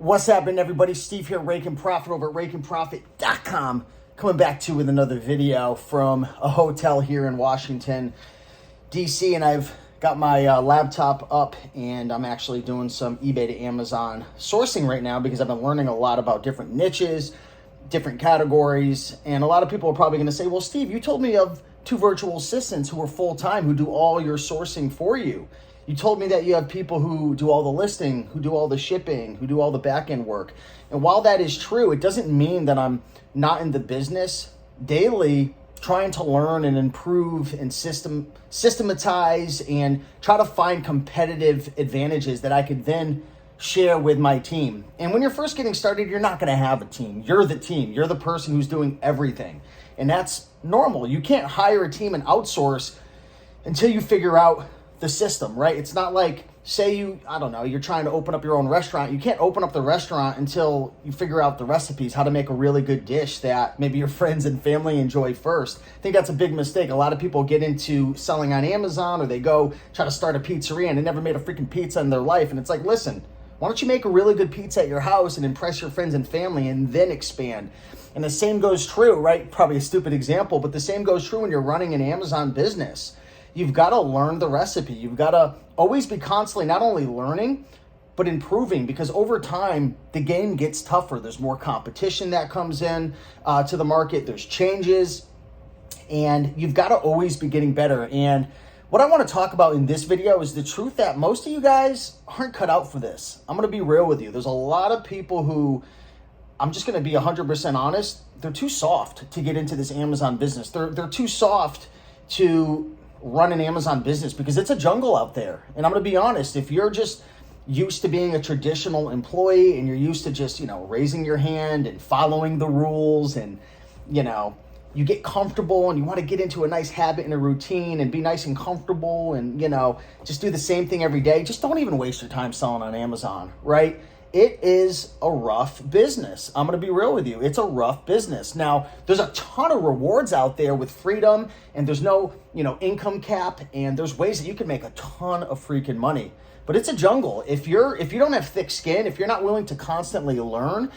What's happening, everybody? Steve here, Rake and Profit over at rakeandprofit.com. Coming back to you with another video from a hotel here in Washington, D.C. And I've got my laptop up and I'm actually doing some eBay to Amazon sourcing right now because I've been learning a lot about different niches, different categories. And a lot of people are probably going to say, well, Steve, you told me of 2 virtual assistants who are full-time who do all your sourcing for you. You told me that you have people who do all the listing, who do all the shipping, who do all the back-end work. And while that is true, it doesn't mean that I'm not in the business daily trying to learn and improve and systematize and try to find competitive advantages that I could then share with my team. And when you're first getting started, you're not going to have a team. You're the team. You're the person who's doing everything. And that's normal. You can't hire a team and outsource until you figure out the system, right? It's not like, say you're trying to open up your own restaurant. You can't open up the restaurant until you figure out the recipes, how to make a really good dish that maybe your friends and family enjoy first. I think that's a big mistake. A lot of people get into selling on Amazon or they go try to start a pizzeria and they never made a freaking pizza in their life. And it's like, listen, why don't you make a really good pizza at your house and impress your friends and family and then expand? And the same goes true, right? Probably a stupid example, but the same goes true when you're running an Amazon business. You've got to learn the recipe. You've got to always be constantly not only learning, but improving, because over time, the game gets tougher. There's more competition that comes in to the market. There's changes, and you've got to always be getting better. And what I want to talk about in this video is the truth that most of you guys aren't cut out for this. I'm going to be real with you. There's a lot of people who, I'm just going to be 100% honest, they're too soft to get into this Amazon business. They're too soft to run an Amazon business because it's a jungle out there. And I'm going to be honest, if you're just used to being a traditional employee and you're used to just, raising your hand and following the rules and, you get comfortable and you want to get into a nice habit and a routine and be nice and comfortable and, just do the same thing every day, just don't even waste your time selling on Amazon, right? It is a rough business. I'm going to be real with you. It's a rough business. Now, there's a ton of rewards out there with freedom, and there's no, income cap, and there's ways that you can make a ton of freaking money. But it's a jungle. If you don't have thick skin, if you're not willing to constantly learn,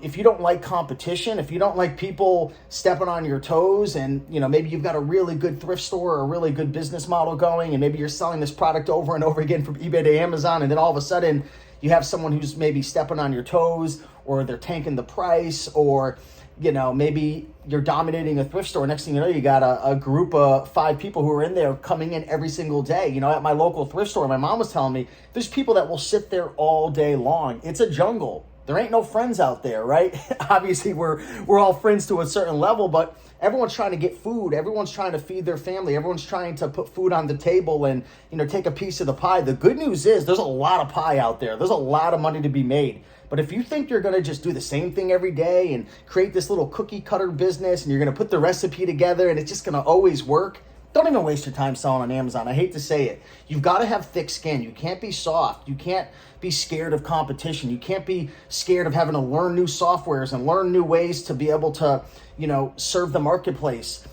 if you don't like competition, if you don't like people stepping on your toes, and maybe you've got a really good thrift store or a really good business model going, and maybe you're selling this product over and over again from eBay to Amazon, and then all of a sudden you have someone who's maybe stepping on your toes, or they're tanking the price, or maybe you're dominating a thrift store. Next thing you know, you got a group of 5 people who are in there coming in every single day. At my local thrift store, my mom was telling me there's people that will sit there all day long. It's a jungle. There ain't no friends out there, right? Obviously, we're all friends to a certain level, but everyone's trying to get food. Everyone's trying to feed their family. Everyone's trying to put food on the table and, take a piece of the pie. The good news is there's a lot of pie out there. There's a lot of money to be made. But if you think you're going to just do the same thing every day and create this little cookie cutter business and you're going to put the recipe together and it's just going to always work, don't even waste your time selling on Amazon. I hate to say it. You've got to have thick skin. You can't be soft. You can't be scared of competition. You can't be scared of having to learn new softwares and learn new ways to be able to, serve the marketplace.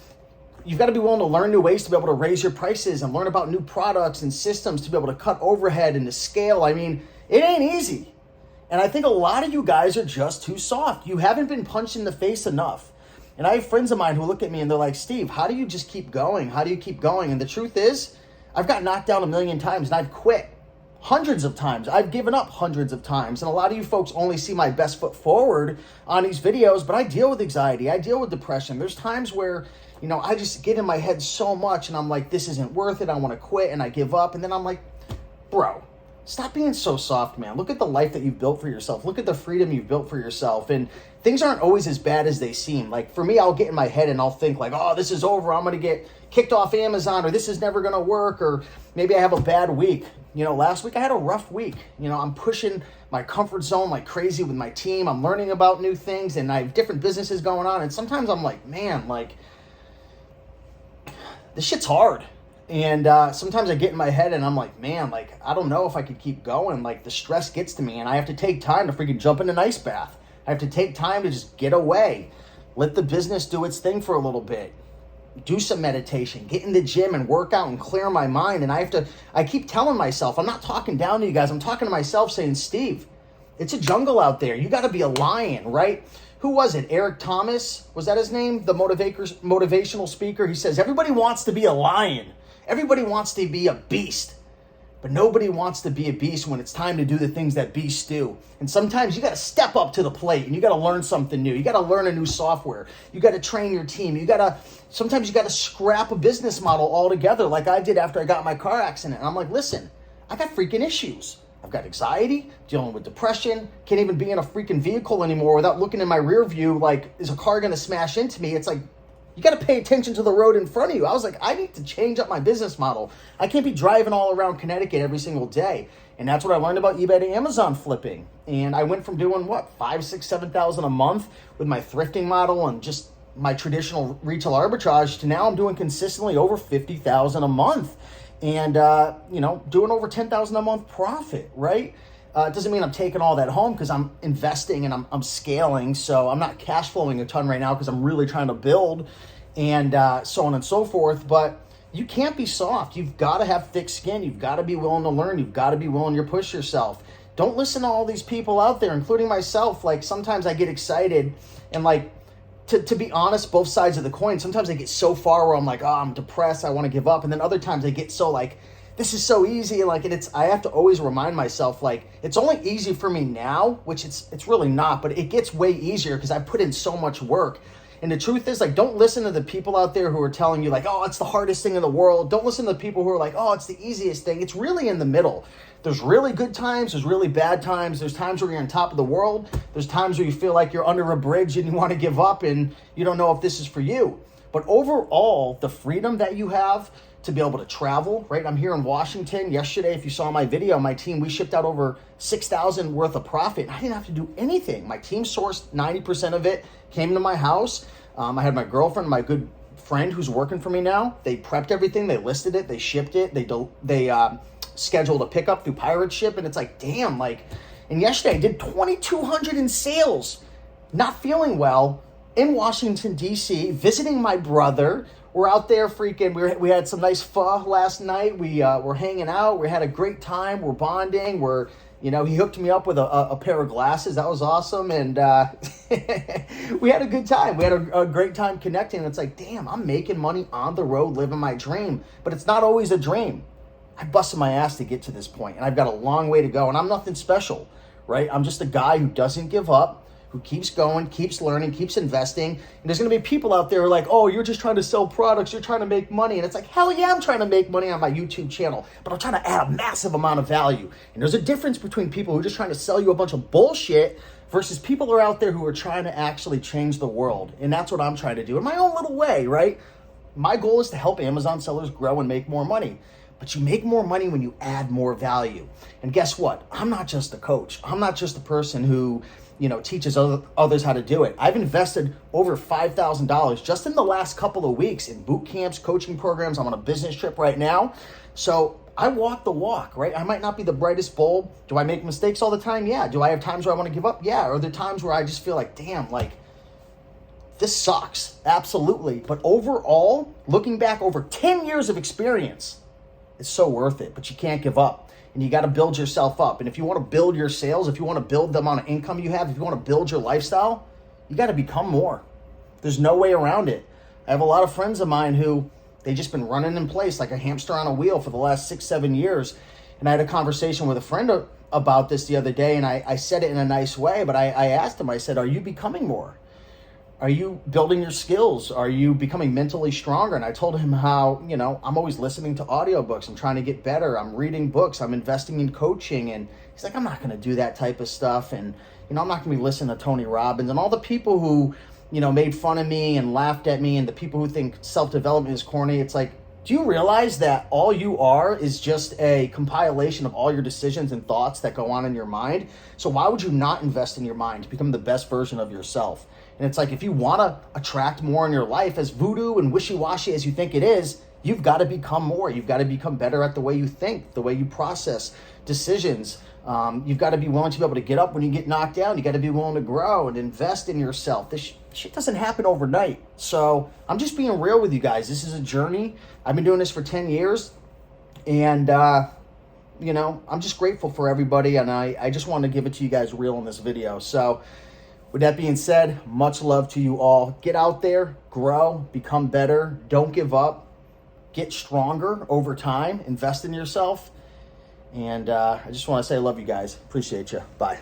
You've got to be willing to learn new ways to be able to raise your prices and learn about new products and systems to be able to cut overhead and to scale. I mean, it ain't easy. And I think a lot of you guys are just too soft. You haven't been punched in the face enough. And I have friends of mine who look at me and they're like, Steve, how do you just keep going? How do you keep going? And the truth is, I've got knocked down 1,000,000 times and I've quit hundreds of times. I've given up hundreds of times. And a lot of you folks only see my best foot forward on these videos, but I deal with anxiety. I deal with depression. There's times where, I just get in my head so much and I'm like, this isn't worth it. I want to quit and I give up. And then I'm like, bro, stop being so soft, man. Look at the life that you've built for yourself. Look at the freedom you've built for yourself. And things aren't always as bad as they seem. Like for me, I'll get in my head and I'll think like, oh, this is over. I'm going to get kicked off Amazon, or this is never going to work, or maybe I have a bad week. Last week I had a rough week. I'm pushing my comfort zone like crazy with my team. I'm learning about new things and I have different businesses going on. And sometimes I'm like, man, like this shit's hard. And sometimes I get in my head and I'm like, man, like, I don't know if I could keep going. Like the stress gets to me and I have to take time to freaking jump in an ice bath. I have to take time to just get away. Let the business do its thing for a little bit. Do some meditation, get in the gym and work out and clear my mind. And I keep telling myself, I'm not talking down to you guys. I'm talking to myself saying, Steve, It's a jungle out there. You got to be a lion, right? Who was it? Eric Thomas? Was that his name? The motivational speaker. He says, everybody wants to be a lion. Everybody wants to be a beast. But nobody wants to be a beast when it's time to do the things that beasts do. And sometimes you got to step up to the plate and you got to learn something new. You got to learn a new software. You got to train your team. Sometimes you got to scrap a business model altogether, like I did after I got in my car accident. And I'm like, listen, I got freaking issues. I've got anxiety, dealing with depression, can't even be in a freaking vehicle anymore without looking in my rear view like, is a car going to smash into me? It's like, you got to pay attention to the road in front of you. I was like, I need to change up my business model. I can't be driving all around Connecticut every single day. And that's what I learned about eBay to Amazon flipping. And I went from doing what, 5, 6, 7,000 a month with my thrifting model and just my traditional retail arbitrage to now I'm doing consistently over 50,000 a month. And, doing over 10,000 a month profit, right? It doesn't mean I'm taking all that home because I'm investing and I'm scaling. So I'm not cash flowing a ton right now because I'm really trying to build and so on and so forth. But you can't be soft. You've got to have thick skin. You've got to be willing to learn. You've got to be willing to push yourself. Don't listen to all these people out there, including myself. Like sometimes I get excited and like, to be honest, both sides of the coin, sometimes I get so far where I'm like, oh, I'm depressed, I want to give up. And then other times I get so like, this is so easy. Like, and I have to always remind myself, like, it's only easy for me now, which it's really not, but it gets way easier because I put in so much work. And the truth is, like, don't listen to the people out there who are telling you, like, oh, it's the hardest thing in the world. Don't listen to the people who are like, oh, it's the easiest thing. It's really in the middle. There's really good times. There's really bad times. There's times where you're on top of the world. There's times where you feel like you're under a bridge and you want to give up and you don't know if this is for you. But overall, the freedom that you have to be able to travel, right? I'm here in Washington. Yesterday, if you saw my video, my team, we shipped out over 6,000 worth of profit. I didn't have to do anything. My team sourced 90% of it, came to my house. I had my girlfriend, my good friend who's working for me now. They prepped everything. They listed it. They shipped it. They scheduled a pickup through pirate ship. And it's like, damn, like, and yesterday I did 2,200 in sales, not feeling well, in Washington, D.C., visiting my brother. We're out there freaking, we had some nice pho last night. We're hanging out. We had a great time. We're bonding. He hooked me up with a pair of glasses. That was awesome. And we had a good time. We had a great time connecting. And it's like, damn, I'm making money on the road, living my dream. But it's not always a dream. I busted my ass to get to this point, and I've got a long way to go. And I'm nothing special, right? I'm just a guy who doesn't give up, who keeps going, keeps learning, keeps investing. And there's going to be people out there who are like, oh, you're just trying to sell products. You're trying to make money. And it's like, hell yeah, I'm trying to make money on my YouTube channel, but I'm trying to add a massive amount of value. And there's a difference between people who are just trying to sell you a bunch of bullshit versus people who are out there who are trying to actually change the world. And that's what I'm trying to do in my own little way, right? My goal is to help Amazon sellers grow and make more money. But you make more money when you add more value. And guess what? I'm not just a coach. I'm not just a person who teaches others how to do it. I've invested over $5,000 just in the last couple of weeks in boot camps, coaching programs. I'm on a business trip right now. So I walk the walk, right? I might not be the brightest bulb. Do I make mistakes all the time? Yeah. Do I have times where I want to give up? Yeah. Are there times where I just feel like, damn, like this sucks? Absolutely. But overall, looking back over 10 years of experience, it's so worth it. But you can't give up. And you got to build yourself up. And if you want to build your sales, if you want to build the amount of income you have, if you want to build your lifestyle, you got to become more. There's no way around it. I have a lot of friends of mine who they just been running in place like a hamster on a wheel for the last 6-7 years. And I had a conversation with a friend about this the other day, and I said it in a nice way, but I asked him, I said, are you becoming more? Are you building your skills? Are you becoming mentally stronger? And I told him how, I'm always listening to audiobooks. I'm trying to get better. I'm reading books. I'm investing in coaching. And he's like, I'm not going to do that type of stuff. And, I'm not going to be listening to Tony Robbins and all the people who, made fun of me and laughed at me and the people who think self-development is corny. It's like, do you realize that all you are is just a compilation of all your decisions and thoughts that go on in your mind? So why would you not invest in your mind to become the best version of yourself? And it's like, if you want to attract more in your life, as voodoo and wishy-washy as you think it is, you've got to become more. You've got to become better at the way you think, the way you process decisions. You've got to be willing to be able to get up when you get knocked down. You got to be willing to grow and invest in yourself. This shit doesn't happen overnight. So I'm just being real with you guys. This is a journey. I've been doing this for 10 years. And, you know, I'm just grateful for everybody, and I just want to give it to you guys real in this video. So with that being said, much love to you all. Get out there, grow, become better, don't give up, get stronger over time, invest in yourself. And I just want to say I love you guys. Appreciate you. Bye.